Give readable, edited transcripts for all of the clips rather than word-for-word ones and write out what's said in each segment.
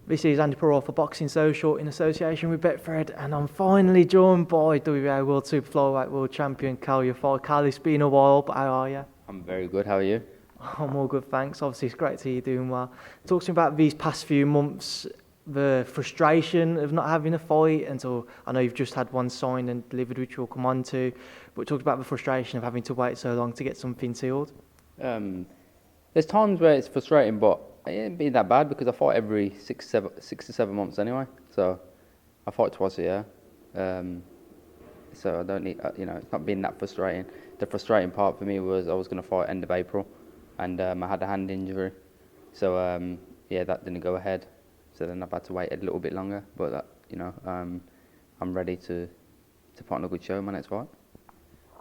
This is Andy Perrault for Boxing Social in association with Betfred, and I'm finally joined by WBA World Super Flyweight World Champion Kal Yafai. Kal, it's been a while, but how are you? I'm very good. How are you? I'm all good, thanks. Obviously, it's great to hear you doing well. Talk to me about these past few months, the frustration of not having a fight until I know you've just had one signed and delivered, which we'll come on to. But talk about the frustration of having to wait so long to get something sealed. There's times where it's frustrating, but it ain't been that bad because I fight every 6 to 7 months anyway. So I fight twice a year. So I don't need, it's not been that frustrating. The frustrating part for me was I was going to fight end of April, and I had a hand injury. So that didn't go ahead. So then I've had to wait a little bit longer. But I'm ready to put on a good show in my next fight.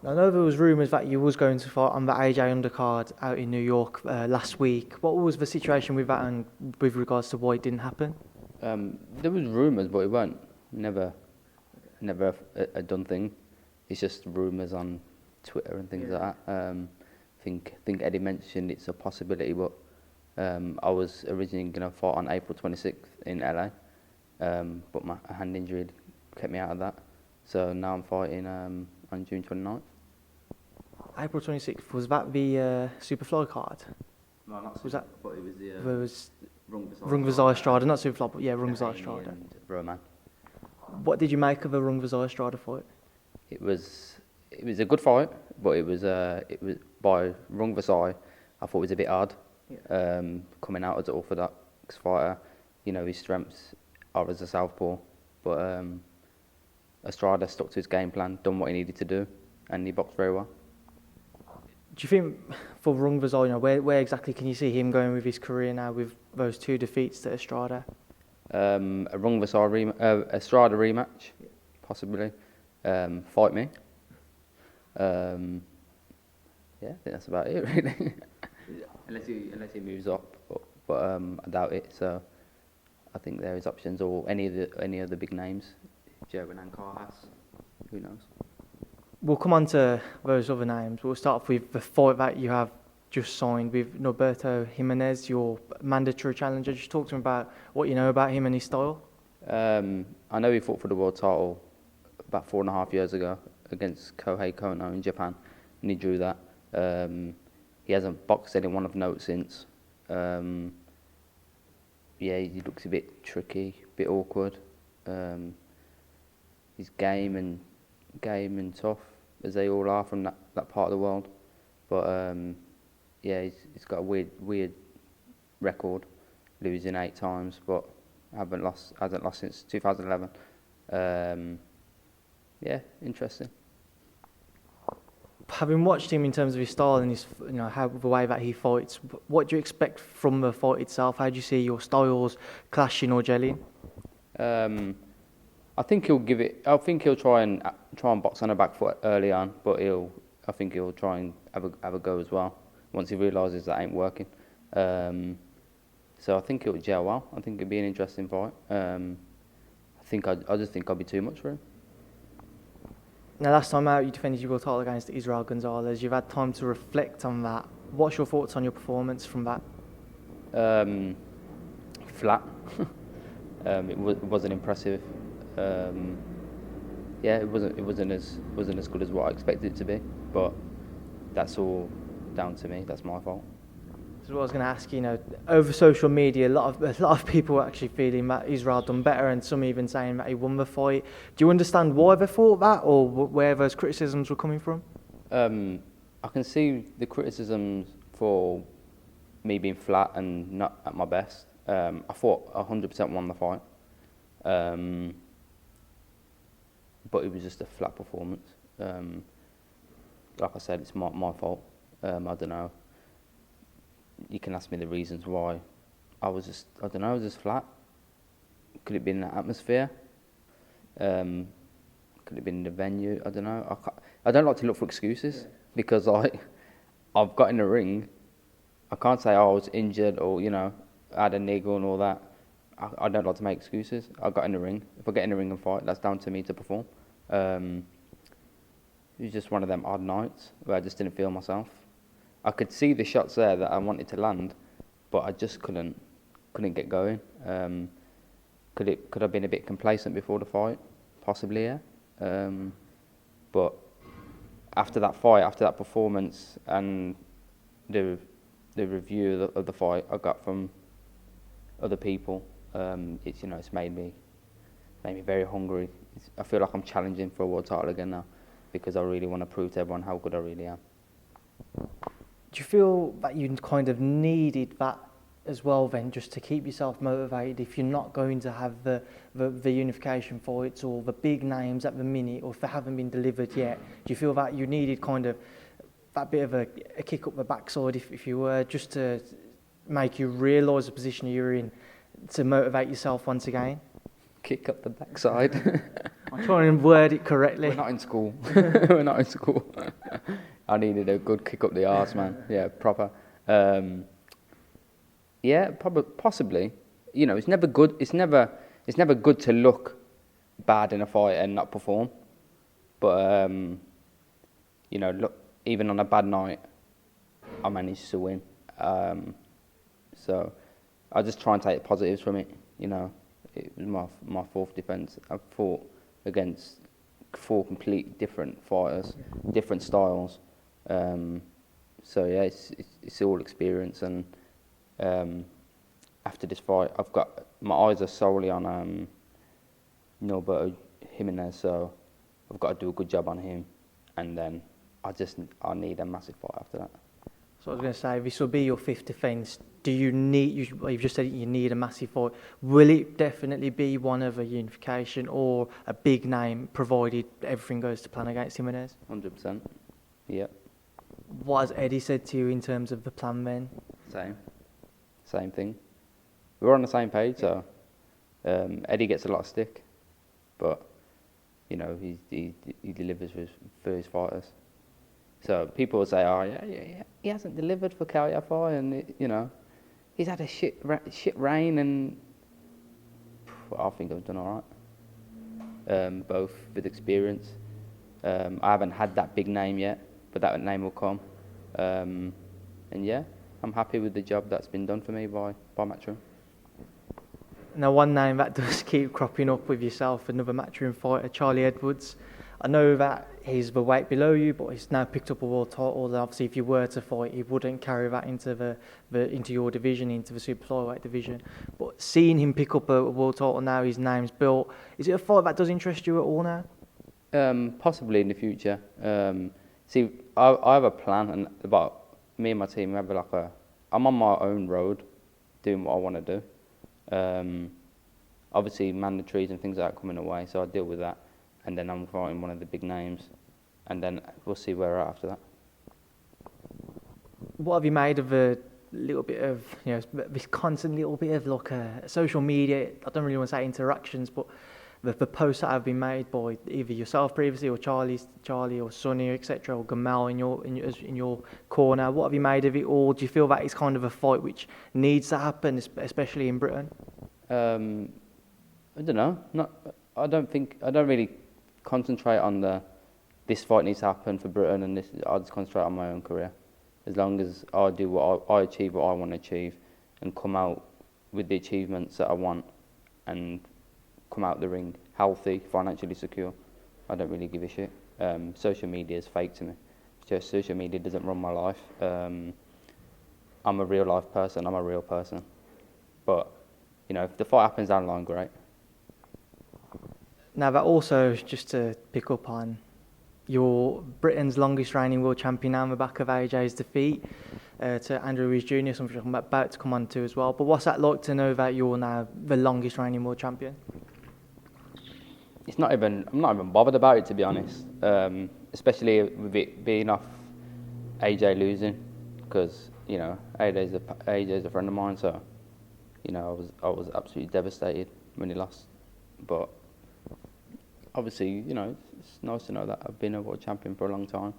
I know there was rumours that you was going to fight on the AJ undercard out in New York last week. What was the situation with that and with regards to why it didn't happen? There was rumours, but it weren't never a done thing. It's just rumours on Twitter and things like that. I think Eddie mentioned it's a possibility, but I was originally going to fight on April 26th in LA, but my hand injury kept me out of that. So now I'm fighting on June 29th. April 26th, was that the Superfly card? No, not was that? But it was the There was Rungvisai Strada, not Superfly, but yeah, Rungvisai Strada. And Roman. What did you make of the Rungvisai Strada fight? It was a good fight, but it was by Rungvisai. I thought it was a bit hard. Coming out as an orthodox fighter, his strengths are as a southpaw, but Estrada stuck to his game plan, done what he needed to do, and he boxed very well. Do you think for Rungvisai, where exactly can you see him going with his career now with those two defeats to Estrada? A Rungvisai Estrada rematch, possibly. Fight me. I think that's about it really. unless he moves up, but I doubt it. So I think there is options, or any of the big names. Joe and Carhas, who knows? We'll come on to those other names. We'll start off with the fight that you have just signed with Norbelto Jimenez, your mandatory challenger. Just talk to me about what you know about him and his style. I know he fought for the world title about 4.5 years ago against Kohei Kono in Japan, and he drew that. He hasn't boxed anyone of note since. He looks a bit tricky, a bit awkward. He's game and tough, as they all are from that part of the world. But he's got a weird record, losing 8 times, but hasn't lost since 2011. Interesting. Having watched him in terms of his style and his, the way that he fights, what do you expect from the fight itself? How do you see your styles clashing or gelling? I think he'll give it. I think he'll try and box on a back foot early on, but I think he'll try and have a go as well once he realises that ain't working. So I think he'll gel well. I think it'll be an interesting fight. I just think I'll be too much for him. Now, last time out, you defended your world title against Israel Gonzalez. You've had time to reflect on that. What's your thoughts on your performance from that? Flat. It wasn't impressive. It wasn't as good as what I expected it to be. But that's all down to me. That's my fault. So what I was going to ask, over social media, a lot of people are actually feeling that Israel done better, and some even saying that he won the fight. Do you understand why they thought that, or where those criticisms were coming from? I can see the criticisms for me being flat and not at my best. I thought 100% won the fight, but it was just a flat performance. Like I said, it's my fault. I don't know. You can ask me the reasons why. I was just flat. Could it be in the atmosphere? Could it be in the venue? I don't know. I don't like to look for excuses because I've got in the ring. I can't say I was injured or I had a niggle and all that. I don't like to make excuses. I got in the ring. If I get in the ring and fight, that's down to me to perform. It was just one of them odd nights where I just didn't feel myself. I could see the shots there that I wanted to land, but I just couldn't get going. Could I have been a bit complacent before the fight? Possibly, yeah. But after that fight, after that performance, and the review of the fight I got from other people, it's made me very hungry. I feel like I'm challenging for a world title again now, because I really want to prove to everyone how good I really am. Do you feel that you kind of needed that as well then, just to keep yourself motivated if you're not going to have the unification fights or the big names at the minute, or if they haven't been delivered yet? Do you feel that you needed kind of that bit of a kick up the backside, if you were, just to make you realise the position you're in, to motivate yourself once again? Kick up the backside. I'm trying to word it correctly. We're not in school. We're not in school. I needed a good kick up the arse, man. Yeah, proper. Yeah, possibly. You know, it's never good. It's never good to look bad in a fight and not perform. But you know, look, even on a bad night, I managed to win. So I just try and take positives from it. You know, it was my fourth defence. I fought against 4 complete different fighters, different styles. So yeah, it's all experience. And after this fight, my eyes are solely on Norbelto, Jimenez. So I've got to do a good job on him, and then I need a massive fight after that. So I was going to say, this will be your 5th defence. Do you need? You've just said you need a massive fight. Will it definitely be one of a unification or a big name, provided everything goes to plan against Jimenez? 100%. Yeah. What has Eddie said to you in terms of the plan then? Same thing. We're on the same page. So Eddie gets a lot of stick, but you know he delivers for his fighters. So people will say, "Oh yeah, he hasn't delivered for Kal Yafai, and you know, he's had a shit reign." And I think I've done all right, both with experience. I haven't had that big name yet, but that name will come. And yeah, I'm happy with the job that's been done for me by Matchroom. Now, one name that does keep cropping up with yourself, another Matchroom fighter, Charlie Edwards. I know that he's the weight below you, but he's now picked up a world title. And obviously, if you were to fight, he wouldn't carry that into into your division, into the super flyweight division. But seeing him pick up a world title now, his name's built. Is it a fight that does interest you at all now? Possibly in the future. See, I have a plan, and about me and my team have I'm on my own road, doing what I want to do. Obviously, mandatories and things like that coming away, so I deal with that. And then I'm fighting one of the big names, and then we'll see where we're at after that. What have you made of a little bit of, you know, this constant little bit of like social media? I don't really want to say interactions, but the posts that have been made by either yourself previously or Charlie or Sonny, etc., or Gamal in your corner. What have you made of it all? Do you feel that it's kind of a fight which needs to happen, especially in Britain? I don't know. I don't really concentrate on this fight needs to happen for Britain, and I just concentrate on my own career. As long as I do I achieve what I want to achieve, and come out with the achievements that I want, and come out the ring healthy, financially secure, I don't really give a shit. Social media is fake to me. Social media doesn't run my life. I'm a real life person. I'm a real person. But you know, if the fight happens down the line, great. Now, that also, just to pick up on, you're Britain's longest reigning world champion now on the back of AJ's defeat to Aj-Ruiz Jr., something I'm about to come on to as well. But what's that like to know that you're now the longest reigning world champion? I'm not even bothered about it, to be honest. Especially with it being off AJ losing, because you know AJ's a friend of mine, so you know I was absolutely devastated when he lost. But obviously, you know, it's nice to know that I've been a world champion for a long time.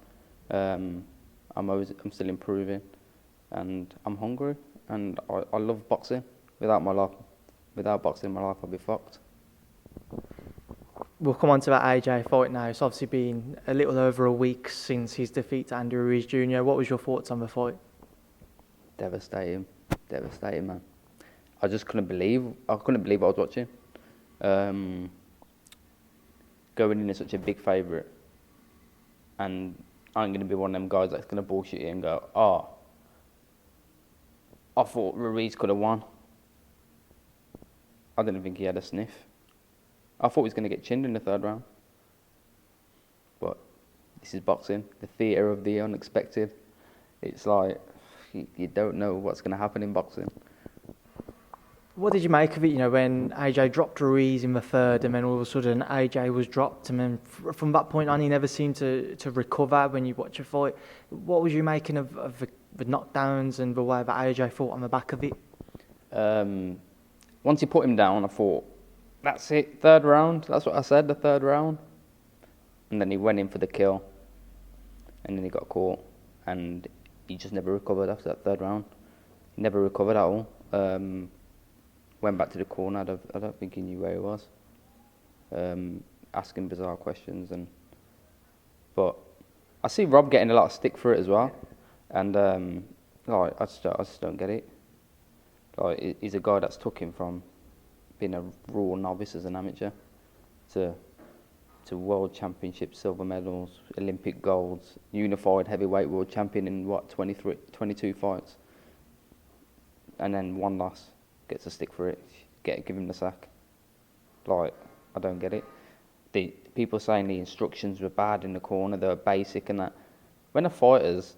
I'm still improving, and I'm hungry, and I love boxing. Without boxing, my life I'd be fucked. We'll come on to that AJ fight now. It's obviously been a little over a week since his defeat to Aj-Ruiz Jr. What was your thoughts on the fight? Devastating, man. I just couldn't believe I was watching. going in as such a big favourite, and I'm going to be one of them guys that's going to bullshit you and go, oh, I thought Ruiz could have won. I didn't think he had a sniff. I thought he was going to get chinned in the third round. But this is boxing, the theatre of the unexpected. It's like, you don't know what's going to happen in boxing. What did you make of it, when AJ dropped Ruiz in the third and then all of a sudden AJ was dropped, and then from that point on he never seemed to recover when you watch a fight? What was you making of the knockdowns and the way that AJ fought on the back of it? Once he put him down, I thought, that's it, third round. That's what I said, the third round. And then he went in for the kill, and then he got caught, and he just never recovered after that third round. He never recovered at all. Went back to the corner. I don't think he knew where he was. Asking bizarre questions, but I see Rob getting a lot of stick for it as well, and I just don't get it. Like, he's a guy that's took him from being a raw novice as an amateur to world championship silver medals, Olympic golds, unified heavyweight world champion in 22 fights, and then one loss. Gets a stick for it. Give him the sack. Like, I don't get it. The people saying the instructions were bad in the corner, they were basic and that. When a fighter's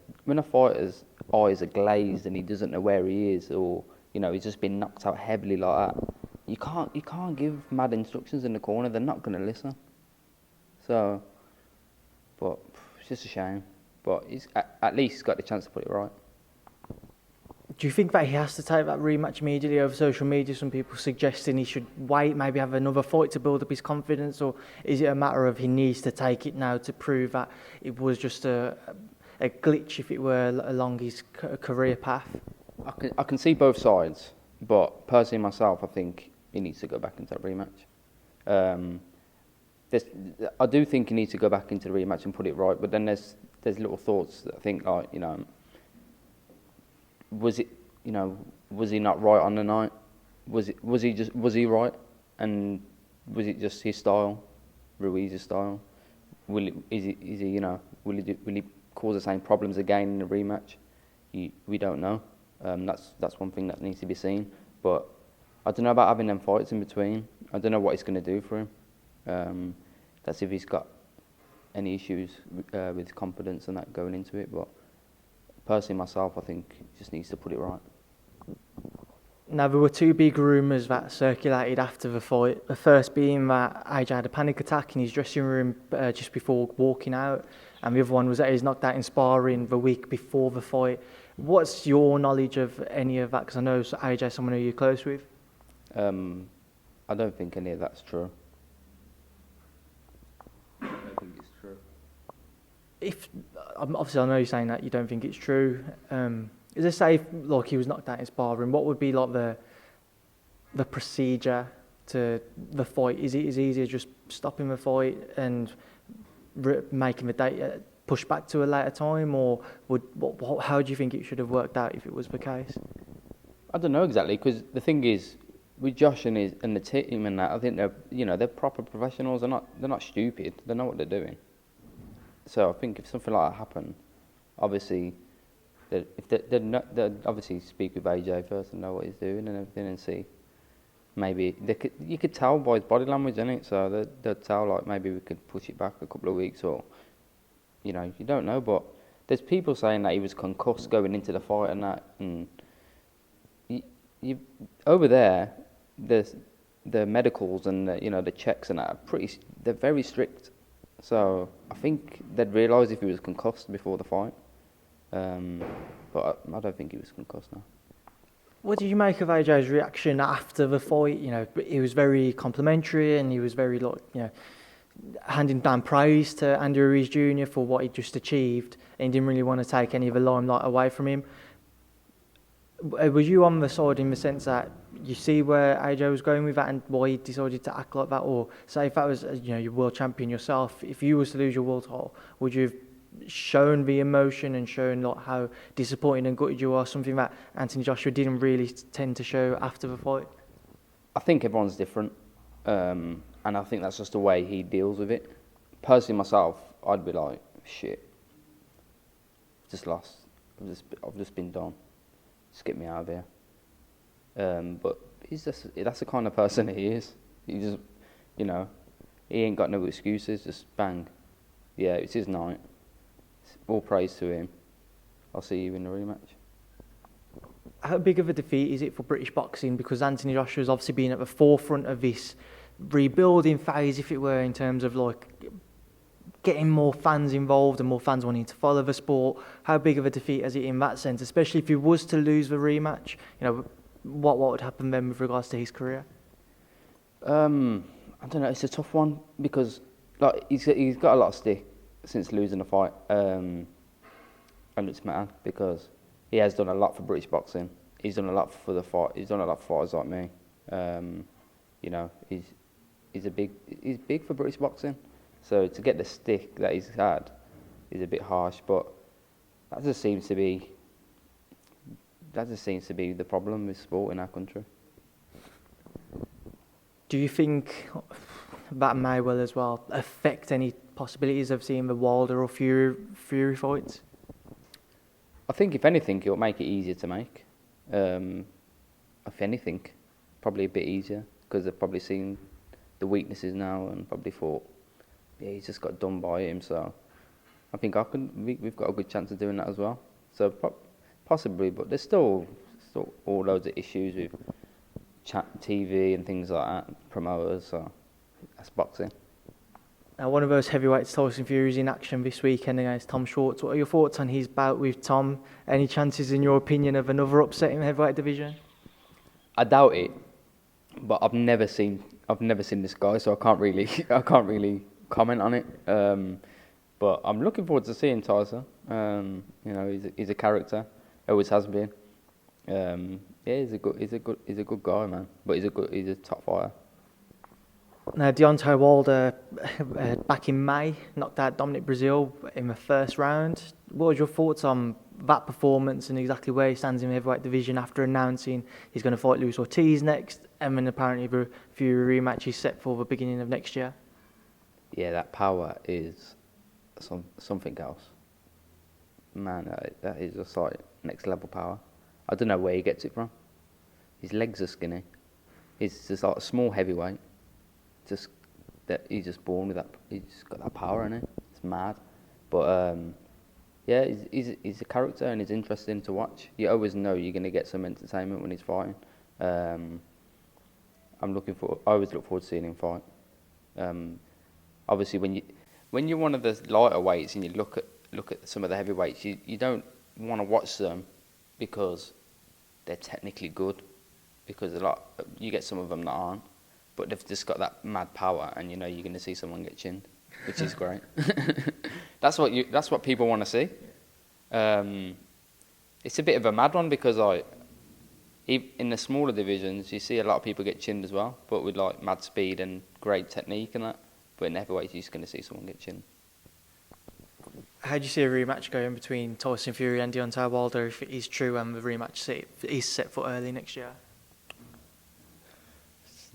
eyes are glazed and he doesn't know where he is, or he's just been knocked out heavily like that, you can't give mad instructions in the corner. They're not going to listen. So, but it's just a shame. But at least he's got the chance to put it right. Do you think that he has to take that rematch immediately over social media? Some people suggesting he should wait, maybe have another fight to build up his confidence, or is it a matter of he needs to take it now to prove that it was just a glitch, if it were, along his career path? I can see both sides, but personally myself, I think he needs to go back into that rematch. I do think he needs to go back into the rematch and put it right, but then there's little thoughts that I think, like, was he not right on the night? Was he right? And was it just his style, Ruiz's style? Will he cause the same problems again in the rematch? We don't know. That's one thing that needs to be seen. But I don't know about having them fights in between. I don't know what it's going to do for him. That's if he's got any issues with confidence and that going into it. But personally, myself, I think he just needs to put it right. Now, there were two big rumours that circulated after the fight. The first being that AJ had a panic attack in his dressing room just before walking out, and the other one was that he was knocked out in sparring the week before the fight. What's your knowledge of any of that? Because I know AJ is someone who you're close with. I don't think any of that's true. I don't think it's true. Obviously, I know you're saying that you don't think it's true. Is it safe, like, he was knocked out in sparring? What would be like the procedure to the fight? Is it easier just stopping the fight and making the date push back to a later time, or how do you think it should have worked out if it was the case? I don't know exactly, because the thing is, with Josh and the team and that, I think they're proper professionals. They're not stupid. They know what they're doing. So I think if something like that happened, obviously, they'd obviously speak with AJ first and know what he's doing and everything, and see. Maybe you could tell by his body language, innit? So they'd tell, like, maybe we could push it back a couple of weeks, or you don't know. But there's people saying that he was concussed going into the fight and that, and you over there, the medicals and the checks and that they're very strict. So I think they'd realise if he was concussed before the fight. But I don't think he was concussed now. What did you make of AJ's reaction after the fight? He was very complimentary and he was very, handing down praise to Andy Ruiz Jr. for what he'd just achieved, and he didn't really want to take any of the limelight away from him. Was you on the side in the sense that you see where AJ was going with that and why he decided to act like that? Or say if that was your world champion yourself, if you was to lose your world title, would you have shown the emotion and shown how disappointed and gutted you are, something that Anthony Joshua didn't really tend to show after the fight? I think everyone's different. And I think that's just the way he deals with it. Personally, myself, I'd be like, shit, just lost. I've just been done. Just get me out of here. But that's the kind of person he is. He just, he ain't got no excuses. Just bang. Yeah, it's his night. All praise to him. I'll see you in the rematch. How big of a defeat is it for British boxing? Because Anthony Joshua's obviously been at the forefront of this rebuilding phase, if it were, in terms of like getting more fans involved and more fans wanting to follow the sport. How big of a defeat is it in that sense? Especially if he was to lose the rematch, what would happen then with regards to his career? I don't know. It's a tough one because he's got a lot of stick since losing the fight, and it's mad because he has done a lot for British boxing. He's done a lot for the fight. He's done a lot for fighters like me. He's big for British boxing. So to get the stick that he's had is a bit harsh, but that just seems to be the problem with sport in our country. Do you think that may well as well affect any possibilities of seeing the Wilder or Fury fights? I think if anything, it'll make it easier to make. If anything, probably a bit easier because they've probably seen the weaknesses now and probably thought, yeah, he's just got done by him. So I think we've got a good chance of doing that as well. So possibly, but there's still all loads of issues with TV and things like that, promoters. So that's boxing. Now, one of those heavyweights, Tyson Fury, is in action this weekend against Tom Schwartz. What are your thoughts on his bout with Tom? Any chances, in your opinion, of another upset in the heavyweight division? I doubt it, but I've never seen this guy, so I can't really comment on it. But I'm looking forward to seeing Tyson. He's a character, always has been. He's a good guy, man. But he's a top fighter. Now, Deontay Wilder, back in May, knocked out Dominic Breazeale in the first round. What was your thoughts on that performance and exactly where he stands in the heavyweight division after announcing he's going to fight Luis Ortiz next, and then apparently the Fury rematch is set for the beginning of next year? Yeah, that power is something else. Man, that is just like next level power. I don't know where he gets it from. His legs are skinny. He's just like a small heavyweight. Just that he's just born with that. He's just got that power in it. It's mad, but he's a character and he's interesting to watch. You always know you're going to get some entertainment when he's fighting. I always look forward to seeing him fight. Obviously, when you're one of the lighter weights and you look at some of the heavyweights, you don't want to watch them because they're technically good. Because you get some of them that aren't. But they've just got that mad power, and you're going to see someone get chinned, which is great. That's what people want to see. It's a bit of a mad one because in the smaller divisions you see a lot of people get chinned as well, but with like mad speed and great technique and that. But in the heavyweights you're just going to see someone get chinned. How do you see a rematch going between Tyson Fury and Deontay Wilder if it is true and the rematch is set for early next year?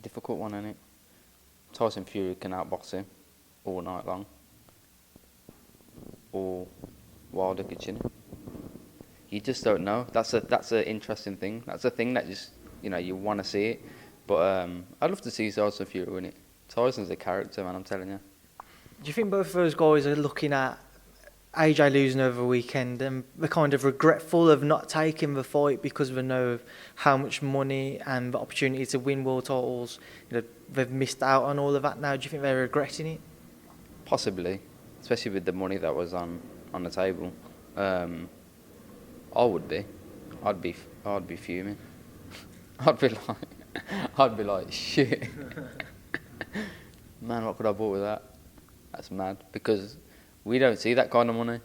Difficult one, isn't it? Tyson Fury can outbox him all night long, or Wilder could chin him. You just don't know. That's an interesting thing. That's a thing that just you want to see it. But I'd love to see Tyson Fury win it. Tyson's a character, man. I'm telling you. Do you think both of those guys are looking at AJ losing over the weekend and they're kind of regretful of not taking the fight because they know how much money and the opportunity to win world titles, they've missed out on all of that now? Do you think they're regretting it? Possibly, especially with the money that was on the table. I would be. I'd be fuming. I'd be like, shit. Man, what could I have bought with that? That's mad because we don't see that kind of money.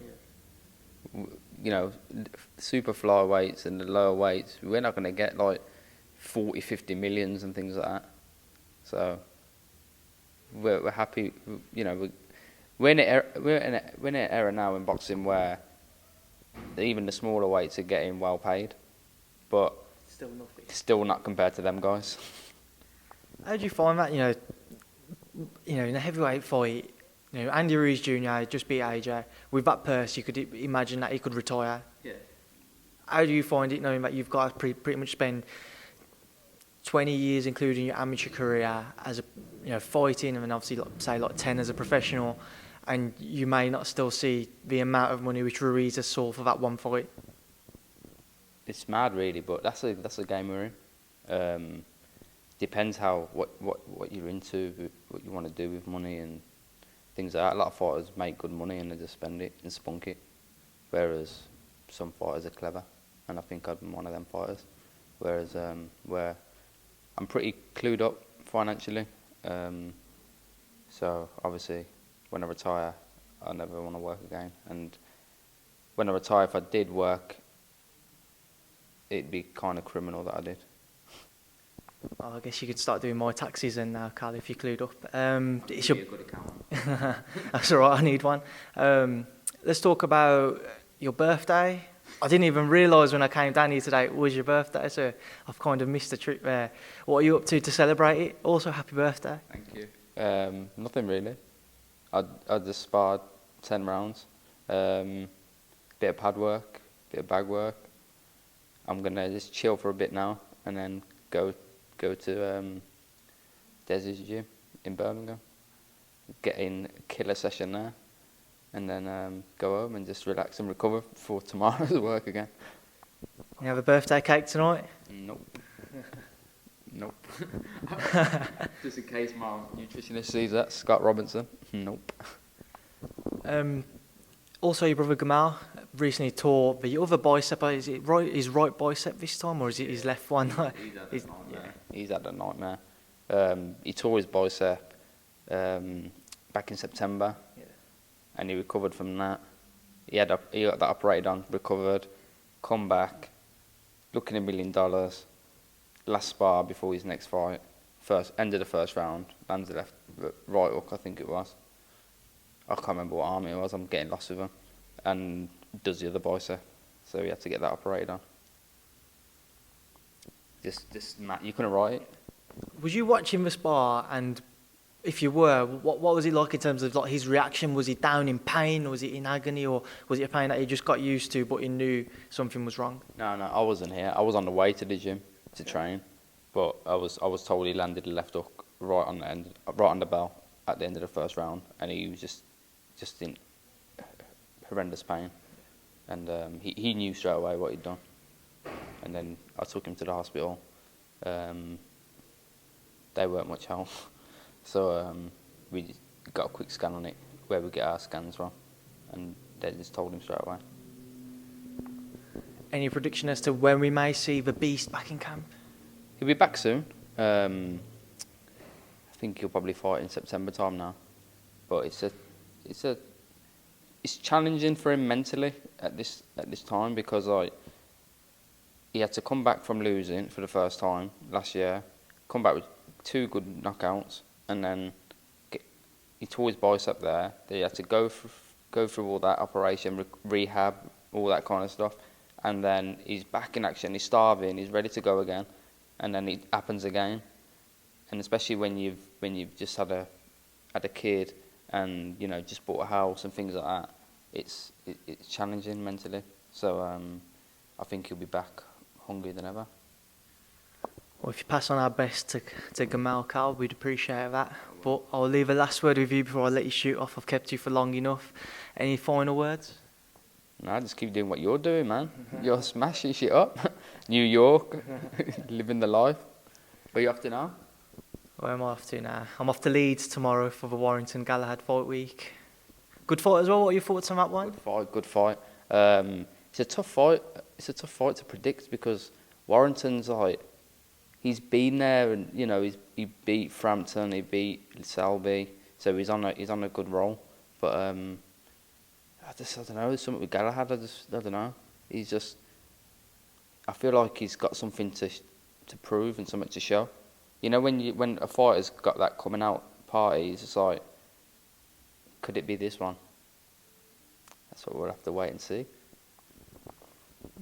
Super flyweights and the lower weights, we're not going to get like 40, 50 millions and things like that. So we're happy. We're in an era now in boxing where even the smaller weights are getting well paid, but Still nothing. Still not compared to them guys. How do you find that? you know, in a heavyweight fight, you know, Andy Ruiz Jr. just beat AJ. With that purse, you could imagine that he could retire. Yeah. How do you find it knowing that you've got to pretty much spend 20 years, including your amateur career, as a, you know, fighting, and then obviously say like 10 as a professional, and you may not still see the amount of money which Ruiz has saw for that one fight? It's mad, really, but that's a game we're in. Depends what you're into, what you want to do with money and things like that. A lot of fighters make good money and they just spend it and spunk it, whereas some fighters are clever, and I think I'm one of them fighters. Whereas where I'm pretty clued up financially, so obviously when I retire, I never want to work again. And when I retire, if I did work, it'd be kind of criminal that I did. Well, I guess you could start doing my taxes then now, Kal, if you're clued up. It's Be a good accountant. That's all right, I need one. Let's talk about your birthday. I didn't even realise when I came down here today it was your birthday, so I've kind of missed the trip there. What are you up to celebrate it? Also, happy birthday. Thank you. Nothing really. I just sparred 10 rounds. Bit of pad work, bit of bag work. I'm gonna just chill for a bit now and then go to Desi's gym in Birmingham, get in a killer session there, and then go home and just relax and recover for tomorrow's work again. You have a birthday cake tonight? Nope. Nope. Just in case my nutritionist sees that, Scott Robinson. Nope. Also, your brother Gamal recently tore the other bicep. Is it right? His right bicep this time, or is it his left one? He's had a nightmare. He tore his bicep back in September, and he recovered from that. He got that operated on, recovered, come back, looking $1 million. Last spar before his next fight, end of the first round, lands the right hook, I think it was. I can't remember what arm it was. I'm getting lost with him, and does the other bicep, so he had to get that operated on. Just Matt, you couldn't write it. Was you watching the spar, and if you were, what was it like in terms of like his reaction? Was he down in pain, or was he in agony, or was it a pain that he just got used to, but he knew something was wrong? No, I wasn't here. I was on the way to the gym to train, but I was told he landed the left hook right on the bell at the end of the first round, and he was just in horrendous pain, and he knew straight away what he'd done. And then I took him to the hospital. They weren't much help, so we got a quick scan on it, where we get our scans from, and they just told him straight away. Any prediction as to when we may see the Beast back in camp? He'll be back soon. I think he'll probably fight in September time now, but it's challenging for him mentally at this time, because he had to come back from losing for the first time last year, come back with 2 good knockouts, and then he tore his bicep there. He had to go through all that operation, rehab, all that kind of stuff, and then he's back in action. He's starving. He's ready to go again, and then it happens again. And especially when you've just had a kid, and you know, just bought a house and things like that, it's challenging mentally. So I think he'll be back hungrier than ever. Well, if you pass on our best to Gamal, Kal, we'd appreciate that. But I'll leave a last word with you before I let you shoot off. I've kept you for long enough. Any final words? No, just keep doing what you're doing, man. You're smashing shit up. New York, living the life. Where you off to now? Where am I off to now? I'm off to Leeds tomorrow for the Warrington Galahad fight week. Good fight as well. What are your thoughts on that one? Good fight. It's a tough fight. It's a tough fight to predict, because Warrington's he's been there, and you know he beat Frampton, he beat Selby, so he's on a good roll. But I don't know. There's something with Galahad. I don't know. I feel like he's got something to prove and something to show. You know, when a fighter's got that coming out party, it's just like, could it be this one? That's what we'll have to wait and see.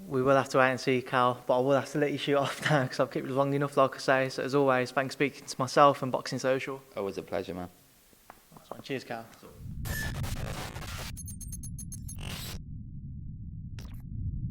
We will have to wait and see, Kal, but I will have to let you shoot off now because I've kept you long enough, like I say. So as always, thanks for speaking to myself and Boxing Social. Always a pleasure, man. Cheers, Kal.